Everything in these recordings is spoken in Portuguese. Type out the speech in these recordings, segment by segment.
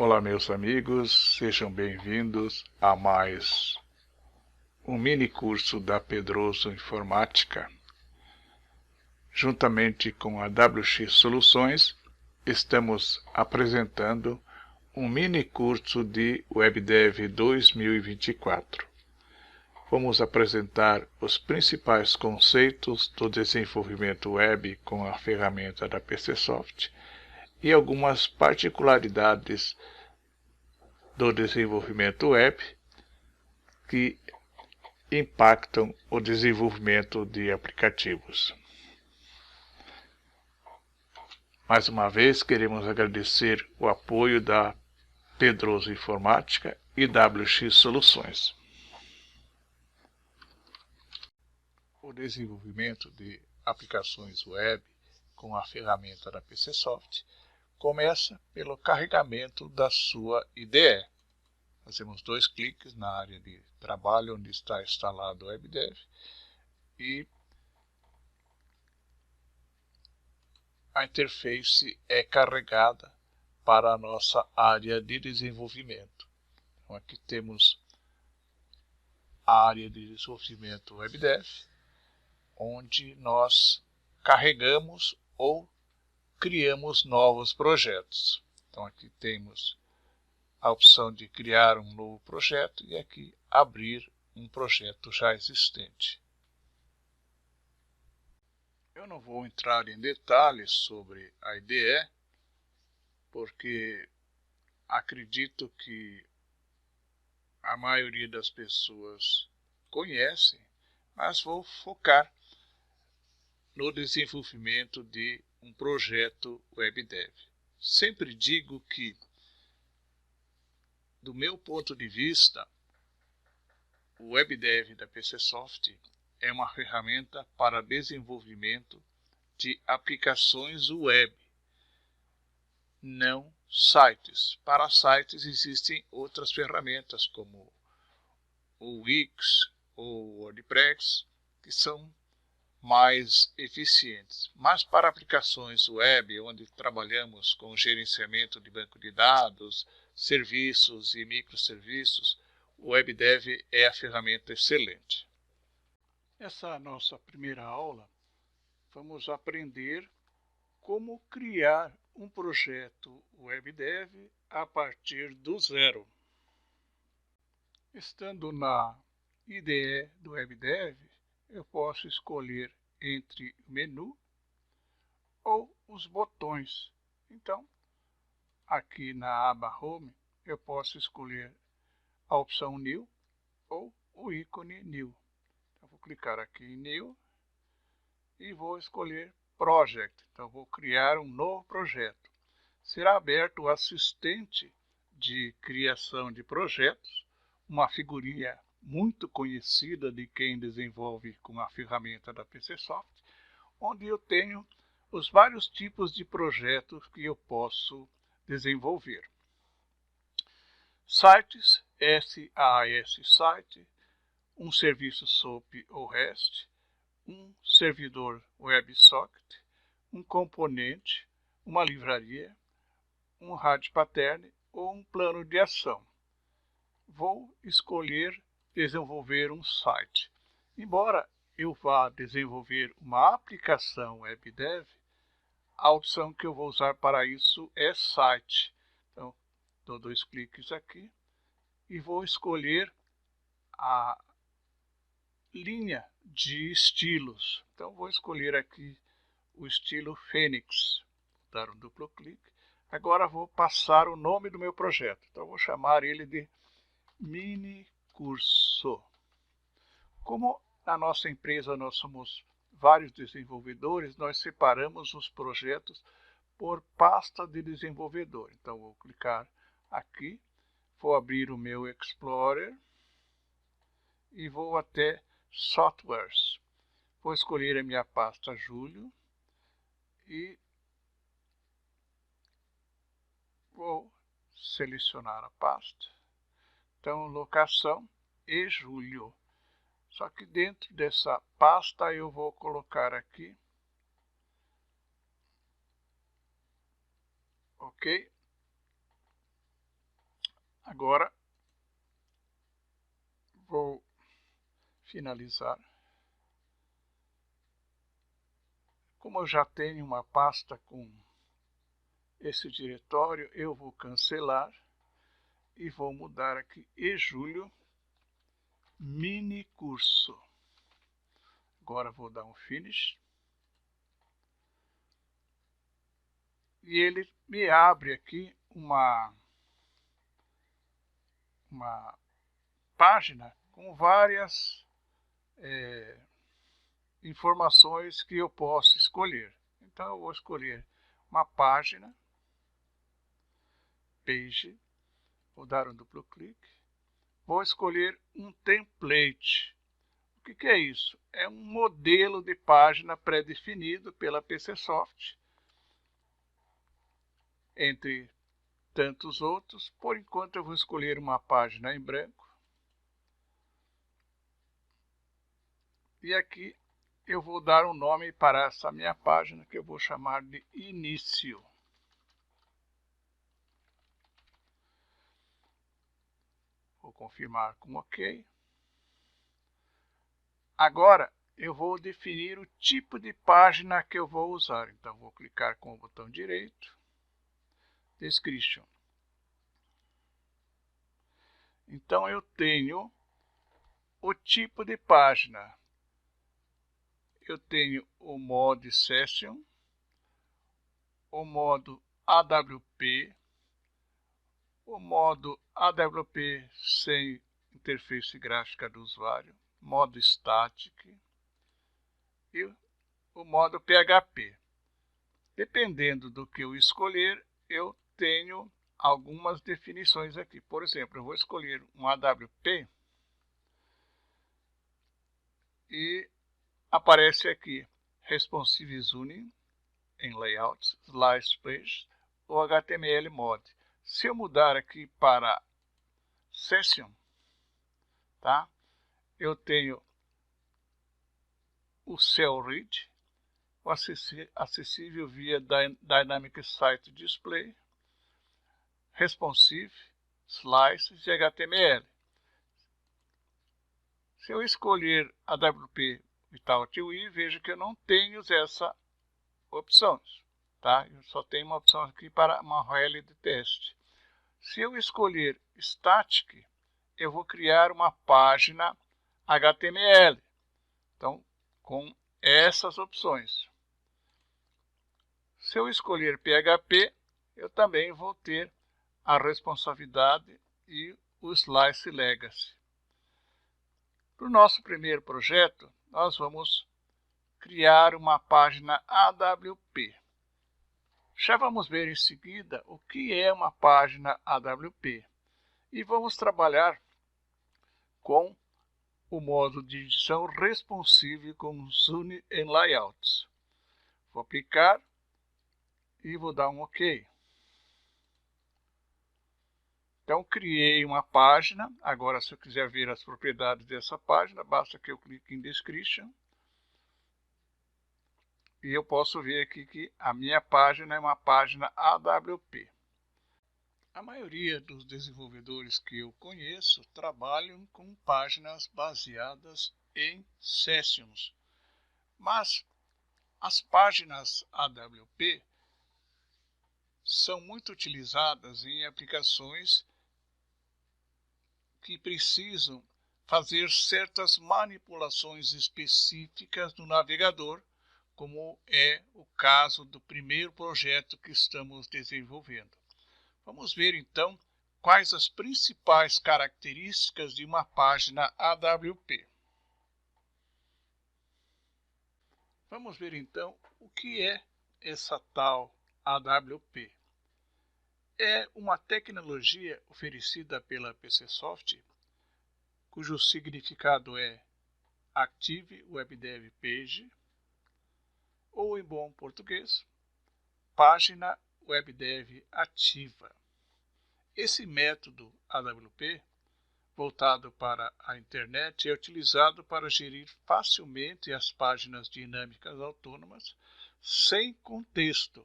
Olá, meus amigos, sejam bem-vindos a mais um mini curso da Pedroso Informática. Juntamente com a WX Soluções, estamos apresentando um mini curso de WebDev 2024. Vamos apresentar os principais conceitos do desenvolvimento web com a ferramenta da PCsoft e algumas particularidades do desenvolvimento web que impactam o desenvolvimento de aplicativos. Mais uma vez, queremos agradecer o apoio da Pedroso Informática e WX Soluções. O desenvolvimento de aplicações web com a ferramenta da PCsoft começa pelo carregamento da sua IDE. Fazemos 2 cliques na área de trabalho onde está instalado o WebDev e a interface é carregada para a nossa área de desenvolvimento. Então aqui temos a área de desenvolvimento WebDev, onde nós carregamos ou criamos novos projetos. Então aqui temos a opção de criar um novo projeto e aqui abrir um projeto já existente. Eu não vou entrar em detalhes sobre a IDE, porque acredito que a maioria das pessoas conhecem, mas vou focar no desenvolvimento de um projeto WebDev. Sempre digo que, do meu ponto de vista, o WebDev da PCsoft é uma ferramenta para desenvolvimento de aplicações web, não sites. Para sites existem outras ferramentas como o Wix ou WordPress, que são mais eficientes. Mas para aplicações web, onde trabalhamos com gerenciamento de banco de dados, serviços e microserviços, o WebDev é a ferramenta excelente. Essa nossa primeira aula, vamos aprender como criar um projeto WebDev a partir do zero. Estando na IDE do WebDev, eu posso escolher entre o menu ou os botões. Então, aqui na aba Home, eu posso escolher a opção New ou o ícone New. Então, vou clicar aqui em New e vou escolher Project. Então, vou criar um novo projeto. Será aberto o assistente de criação de projetos, uma figurinha muito conhecida de quem desenvolve com a ferramenta da PCsoft, onde eu tenho os vários tipos de projetos que eu posso desenvolver. Sites, SAS Site, um serviço SOAP ou REST, um servidor WebSocket, um componente, uma livraria, um RAD pattern ou um plano de ação. Vou escolher desenvolver um site. Embora eu vá desenvolver uma aplicação WebDev, a opção que eu vou usar para isso é site. Então, dou 2 cliques aqui e vou escolher a linha de estilos. Então, vou escolher aqui o estilo Fênix. Vou dar um duplo clique. Agora vou passar o nome do meu projeto. Então, vou chamar ele de mini curso. Como na nossa empresa nós somos vários desenvolvedores, nós separamos os projetos por pasta de desenvolvedor. Então vou clicar aqui, vou abrir o meu Explorer e vou até Softwares. Vou escolher a minha pasta Julho e vou selecionar a pasta. Então, locação e julho. Só que dentro dessa pasta eu vou colocar aqui, ok? Agora vou finalizar. Como eu já tenho uma pasta com esse diretório, eu vou cancelar e vou mudar aqui eJúlio mini curso. Agora vou dar um finish. E ele me abre aqui uma página com várias informações que eu posso escolher. Então eu vou escolher uma página, page, vou dar um duplo clique, vou escolher um template. O que é isso? É um modelo de página pré-definido pela PCsoft, entre tantos outros. Por enquanto eu vou escolher uma página em branco. E aqui eu vou dar um nome para essa minha página, que eu vou chamar de início. Vou confirmar com OK. Agora eu vou definir o tipo de página que eu vou usar. Então vou clicar com o botão direito, Description. Então eu tenho o tipo de página. Eu tenho o modo Session, o modo AWP, o modo AWP sem interface gráfica do usuário, modo Static e o modo PHP. Dependendo do que eu escolher, eu tenho algumas definições aqui. Por exemplo, eu vou escolher um AWP e aparece aqui Responsive Zoning em Layout, Slice Page ou HTML Mod. Se eu mudar aqui para Session, tá? Eu tenho o Cell Read, o acessível via Dynamic Site Display, Responsive, Slices e HTML. Se eu escolher AWP Without UI, vejo que eu não tenho essa opção, tá? Eu só tenho uma opção aqui para uma URL de teste. Se eu escolher Static, eu vou criar uma página HTML. Então, com essas opções. Se eu escolher PHP, eu também vou ter a responsabilidade e o Slice Legacy. Para o nosso primeiro projeto, nós vamos criar uma página AWP. Já vamos ver em seguida o que é uma página AWP. E vamos trabalhar com o modo de edição responsive com Zoom em Layouts. Vou clicar e vou dar um OK. Então, criei uma página. Agora, se eu quiser ver as propriedades dessa página, basta que eu clique em Description. E eu posso ver aqui que a minha página é uma página AWP. A maioria dos desenvolvedores que eu conheço trabalham com páginas baseadas em Sessions. Mas as páginas AWP são muito utilizadas em aplicações que precisam fazer certas manipulações específicas no navegador, como é o caso do primeiro projeto que estamos desenvolvendo. Vamos ver então quais as principais características de uma página AWP. Vamos ver então o que é essa tal AWP. É uma tecnologia oferecida pela PCsoft, cujo significado é Active Web Dev Page, ou em bom português, página Web Dev ativa. Esse método AWP, voltado para a internet, é utilizado para gerir facilmente as páginas dinâmicas autônomas sem contexto.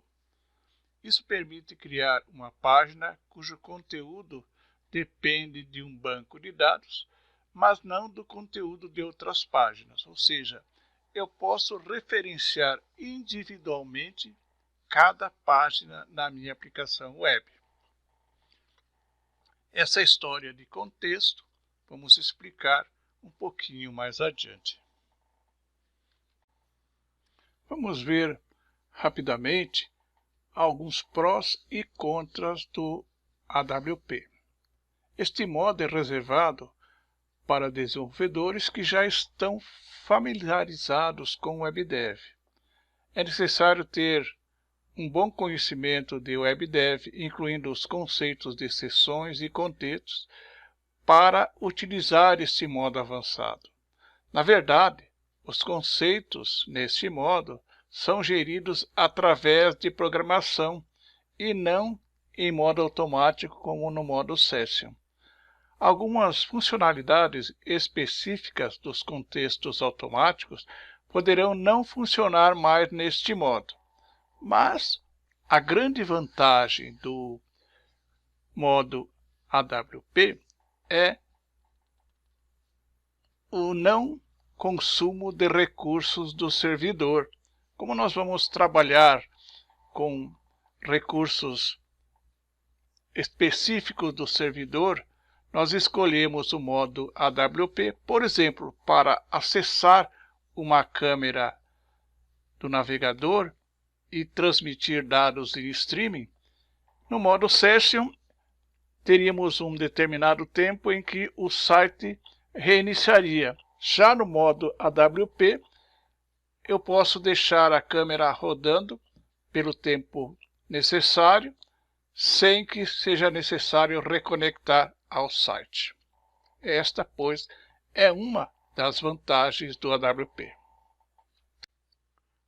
Isso permite criar uma página cujo conteúdo depende de um banco de dados, mas não do conteúdo de outras páginas. Ou seja, eu posso referenciar individualmente cada página na minha aplicação web. Essa história de contexto vamos explicar um pouquinho mais adiante. Vamos ver rapidamente alguns prós e contras do AWP. Este modo é reservado para desenvolvedores que já estão familiarizados com o WebDev. É necessário ter um bom conhecimento de WebDev, incluindo os conceitos de sessões e contextos, para utilizar este modo avançado. Na verdade, os conceitos neste modo são geridos através de programação e não em modo automático como no modo Session. Algumas funcionalidades específicas dos contextos automáticos poderão não funcionar mais neste modo, mas a grande vantagem do modo AWP é o não consumo de recursos do servidor. Como nós vamos trabalhar com recursos específicos do servidor, nós escolhemos o modo AWP, por exemplo, para acessar uma câmera do navegador e transmitir dados em streaming. No modo Session, teríamos um determinado tempo em que o site reiniciaria. Já no modo AWP, eu posso deixar a câmera rodando pelo tempo necessário, sem que seja necessário reconectar ao site. Esta, pois, é uma das vantagens do AWP.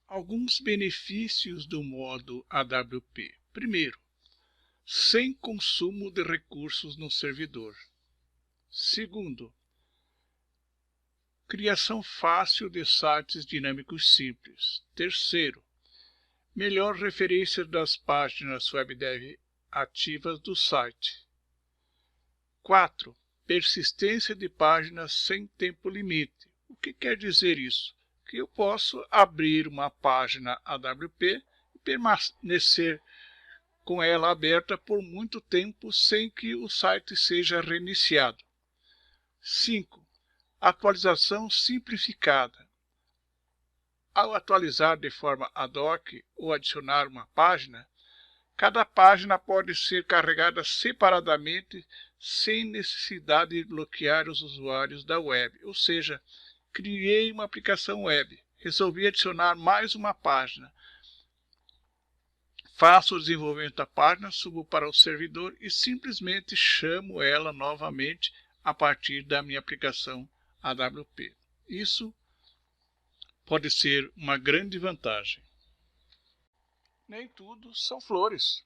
Alguns benefícios do modo AWP. Primeiro, sem consumo de recursos no servidor. Segundo, criação fácil de sites dinâmicos simples. Terceiro, melhor referência das páginas WebDev ativas do site. 4. Persistência de páginas sem tempo limite. O que quer dizer isso? Que eu posso abrir uma página AWP e permanecer com ela aberta por muito tempo sem que o site seja reiniciado. 5. Atualização simplificada. Ao atualizar de forma ad hoc ou adicionar uma página, cada página pode ser carregada separadamente sem necessidade de bloquear os usuários da web. Ou seja, criei uma aplicação web, resolvi adicionar mais uma página. Faço o desenvolvimento da página, subo para o servidor e simplesmente chamo ela novamente a partir da minha aplicação AWP. Isso pode ser uma grande vantagem. Nem tudo são flores.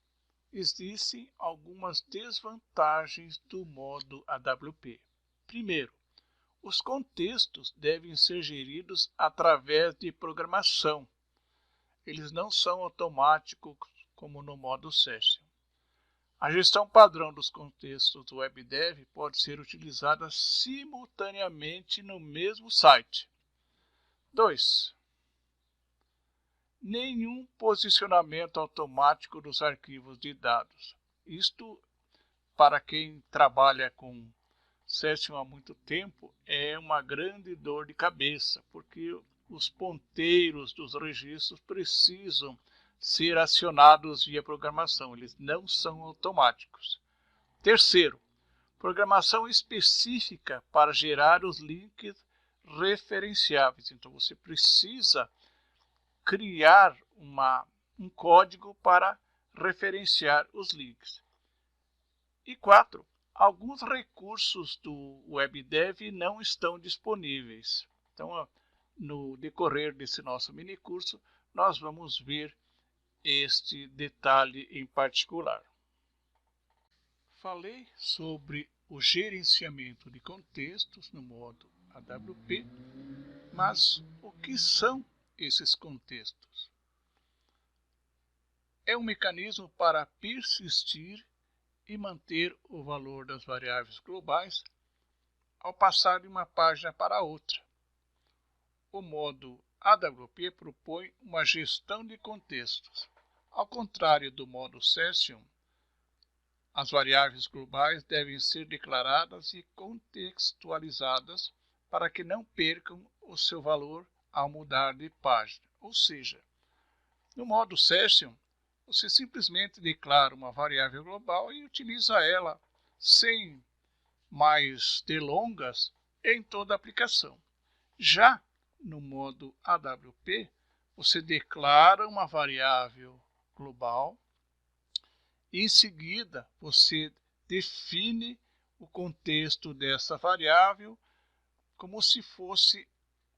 Existem algumas desvantagens do modo AWP. Primeiro, os contextos devem ser geridos através de programação. Eles não são automáticos como no modo Session. A gestão padrão dos contextos do WebDev pode ser utilizada simultaneamente no mesmo site. 2. Nenhum posicionamento automático dos arquivos de dados. Isto, para quem trabalha com Session há muito tempo, é uma grande dor de cabeça, porque os ponteiros dos registros precisam ser acionados via programação, eles não são automáticos. Terceiro, programação específica para gerar os links referenciáveis. Então você precisa criar um código para referenciar os links. E 4. Alguns recursos do WebDev não estão disponíveis. Então, no decorrer desse nosso minicurso, nós vamos ver este detalhe em particular. Falei sobre o gerenciamento de contextos no modo AWP, mas o que são esses contextos? É um mecanismo para persistir e manter o valor das variáveis globais ao passar de uma página para outra. O modo AWP propõe uma gestão de contextos. Ao contrário do modo Session, as variáveis globais devem ser declaradas e contextualizadas para que não percam o seu valor ao mudar de página. Ou seja, no modo Session, você simplesmente declara uma variável global e utiliza ela sem mais delongas em toda a aplicação. Já no modo AWP, você declara uma variável global e em seguida você define o contexto dessa variável como se fosse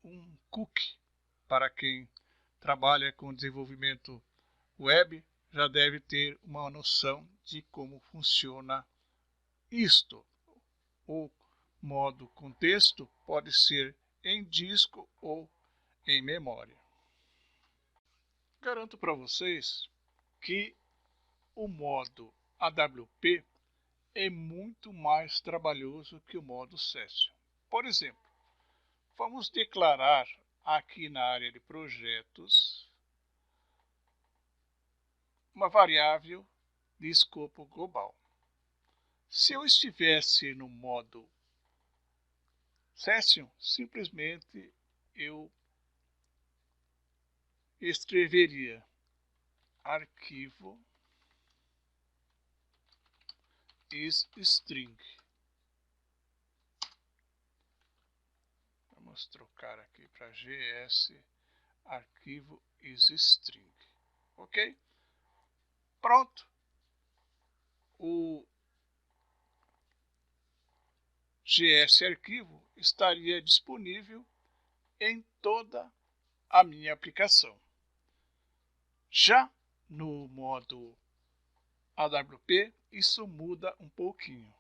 um cookie. Para quem trabalha com desenvolvimento web, já deve ter uma noção de como funciona isto. O modo contexto pode ser em disco ou em memória. Garanto para vocês que o modo AWP é muito mais trabalhoso que o modo Session. Por exemplo, vamos declarar aqui na área de projetos uma variável de escopo global. Se eu estivesse no modo Session, simplesmente eu escreveria arquivo isString. Vamos trocar aqui para GS arquivo isString. Ok? Pronto. O GS arquivo estaria disponível em toda a minha aplicação. Já no modo AWP, isso muda um pouquinho.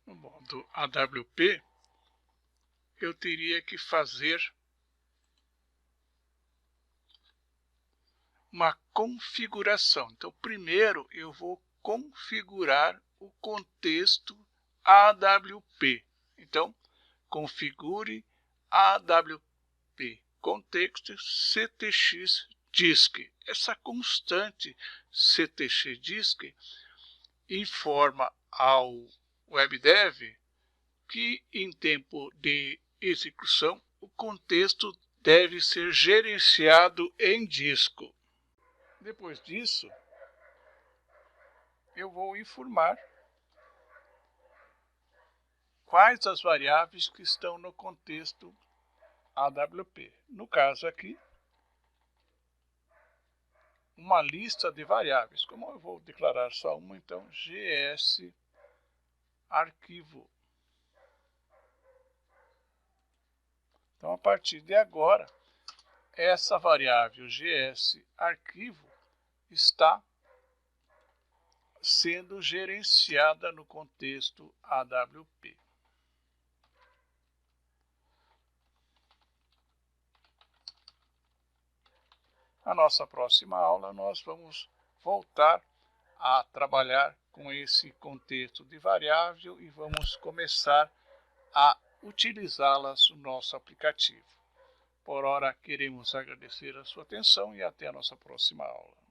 No modo AWP, eu teria que fazer uma configuração. Então, primeiro eu vou configurar o contexto AWP. Então, configure AWP contexto CTX disk. Essa constante CTX disk informa ao WebDev que em tempo de execução o contexto deve ser gerenciado em disco. Depois disso, eu vou informar quais as variáveis que estão no contexto AWP. No caso aqui, uma lista de variáveis. Como eu vou declarar só uma, então GS arquivo. Então, a partir de agora, essa variável GS arquivo está sendo gerenciada no contexto AWP. Na nossa próxima aula, nós vamos voltar a trabalhar com esse contexto de variável e vamos começar a utilizá-las no nosso aplicativo. Por ora, queremos agradecer a sua atenção e até a nossa próxima aula.